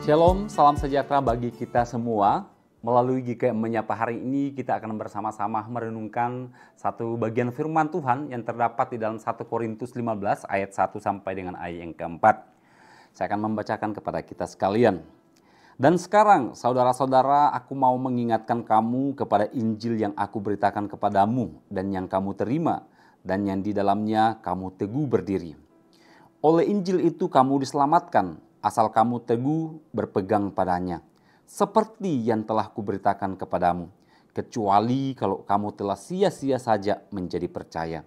Shalom, salam sejahtera bagi kita semua. Melalui GKM Menyapa hari ini kita akan bersama-sama merenungkan satu bagian firman Tuhan yang terdapat di dalam 1 Korintus 15 ayat 1 sampai dengan ayat yang keempat. Saya akan membacakan kepada kita sekalian. Dan sekarang saudara-saudara, aku mau mengingatkan kamu kepada Injil yang aku beritakan kepadamu dan yang kamu terima dan yang di dalamnya kamu teguh berdiri. Oleh Injil itu kamu diselamatkan, asal kamu teguh berpegang padanya, seperti yang telah kuberitakan kepadamu, kecuali kalau kamu telah sia-sia saja menjadi percaya.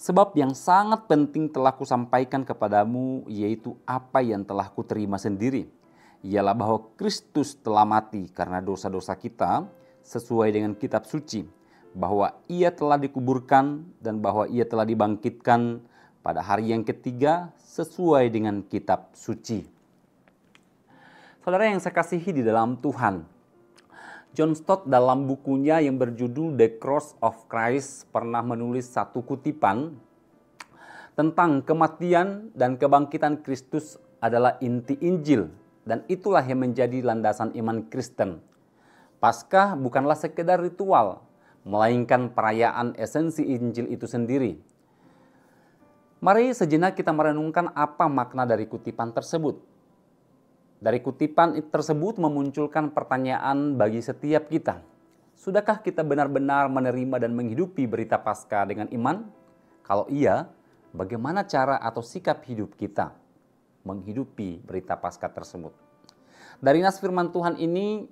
Sebab yang sangat penting telah kusampaikan kepadamu, yaitu apa yang telah kuterima sendiri, ialah bahwa Kristus telah mati karena dosa-dosa kita sesuai dengan kitab suci, bahwa ia telah dikuburkan dan bahwa ia telah dibangkitkan pada hari yang ketiga sesuai dengan kitab suci. Saudara yang saya kasihi di dalam Tuhan, John Stott dalam bukunya yang berjudul The Cross of Christ pernah menulis satu kutipan tentang kematian dan kebangkitan Kristus adalah inti Injil, dan itulah yang menjadi landasan iman Kristen. Paskah bukanlah sekedar ritual, melainkan perayaan esensi Injil itu sendiri. Mari sejenak kita merenungkan apa makna dari kutipan tersebut. Dari kutipan tersebut memunculkan pertanyaan bagi setiap kita. Sudahkah kita benar-benar menerima dan menghidupi berita Paskah dengan iman? Kalau iya, bagaimana cara atau sikap hidup kita menghidupi berita Paskah tersebut? Dari nas firman Tuhan ini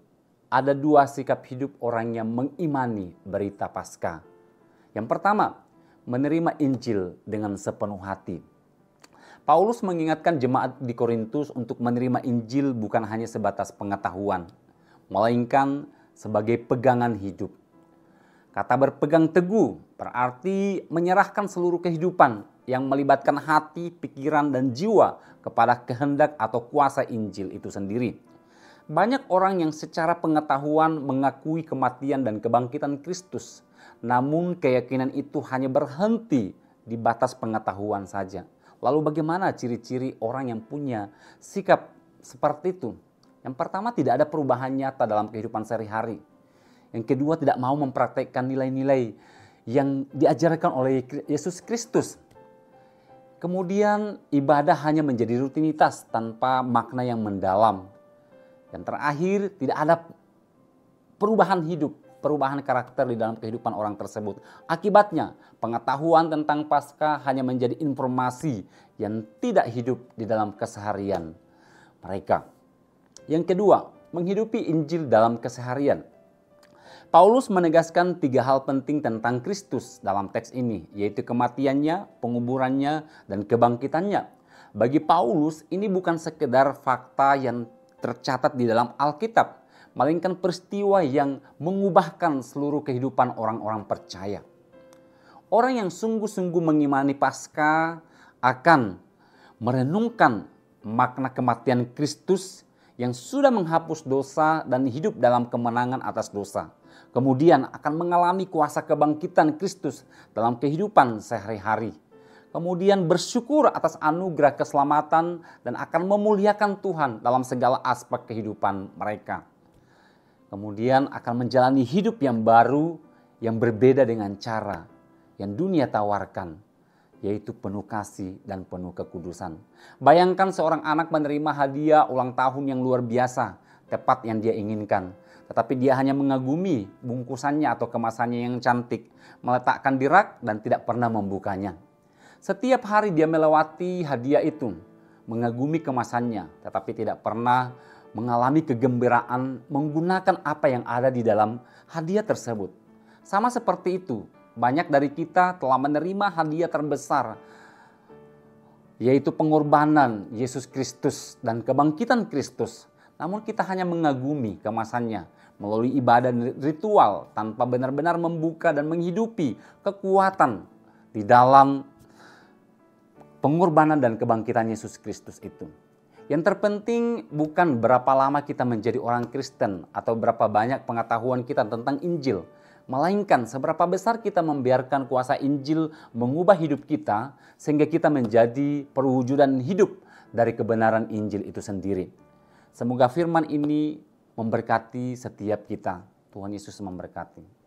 ada dua sikap hidup orang yang mengimani berita Paskah. Yang pertama, menerima Injil dengan sepenuh hati. Paulus mengingatkan jemaat di Korintus untuk menerima Injil bukan hanya sebatas pengetahuan, melainkan sebagai pegangan hidup. Kata berpegang teguh berarti menyerahkan seluruh kehidupan yang melibatkan hati, pikiran, dan jiwa kepada kehendak atau kuasa Injil itu sendiri. Banyak orang yang secara pengetahuan mengakui kematian dan kebangkitan Kristus, namun keyakinan itu hanya berhenti di batas pengetahuan saja. Lalu bagaimana ciri-ciri orang yang punya sikap seperti itu? Yang pertama, tidak ada perubahan nyata dalam kehidupan sehari-hari. Yang kedua, tidak mau mempraktekkan nilai-nilai yang diajarkan oleh Yesus Kristus. Kemudian ibadah hanya menjadi rutinitas tanpa makna yang mendalam. Dan terakhir, tidak ada perubahan hidup, perubahan karakter di dalam kehidupan orang tersebut. Akibatnya, pengetahuan tentang Paskah hanya menjadi informasi yang tidak hidup di dalam keseharian mereka. Yang kedua, menghidupi Injil dalam keseharian. Paulus menegaskan tiga hal penting tentang Kristus dalam teks ini, yaitu kematiannya, penguburannya, dan kebangkitannya. Bagi Paulus, ini bukan sekedar fakta yang tercatat di dalam Alkitab, melainkan peristiwa yang mengubahkan seluruh kehidupan orang-orang percaya. Orang yang sungguh-sungguh mengimani Paskah akan merenungkan makna kematian Kristus yang sudah menghapus dosa dan hidup dalam kemenangan atas dosa. Kemudian akan mengalami kuasa kebangkitan Kristus dalam kehidupan sehari-hari. Kemudian bersyukur atas anugerah keselamatan dan akan memuliakan Tuhan dalam segala aspek kehidupan mereka. Kemudian akan menjalani hidup yang baru, yang berbeda dengan cara yang dunia tawarkan, yaitu penuh kasih dan penuh kekudusan. Bayangkan seorang anak menerima hadiah ulang tahun yang luar biasa, tepat yang dia inginkan. Tetapi dia hanya mengagumi bungkusannya atau kemasannya yang cantik, meletakkan di rak dan tidak pernah membukanya. Setiap hari dia melewati hadiah itu, mengagumi kemasannya, tetapi tidak pernah mengalami kegembiraan menggunakan apa yang ada di dalam hadiah tersebut. Sama seperti itu, banyak dari kita telah menerima hadiah terbesar, yaitu pengorbanan Yesus Kristus dan kebangkitan Kristus. Namun kita hanya mengagumi kemasannya melalui ibadah ritual tanpa benar-benar membuka dan menghidupi kekuatan di dalam pengorbanan dan kebangkitan Yesus Kristus itu. Yang terpenting bukan berapa lama kita menjadi orang Kristen atau berapa banyak pengetahuan kita tentang Injil, melainkan seberapa besar kita membiarkan kuasa Injil mengubah hidup kita sehingga kita menjadi perwujudan hidup dari kebenaran Injil itu sendiri. Semoga firman ini memberkati setiap kita. Tuhan Yesus memberkati.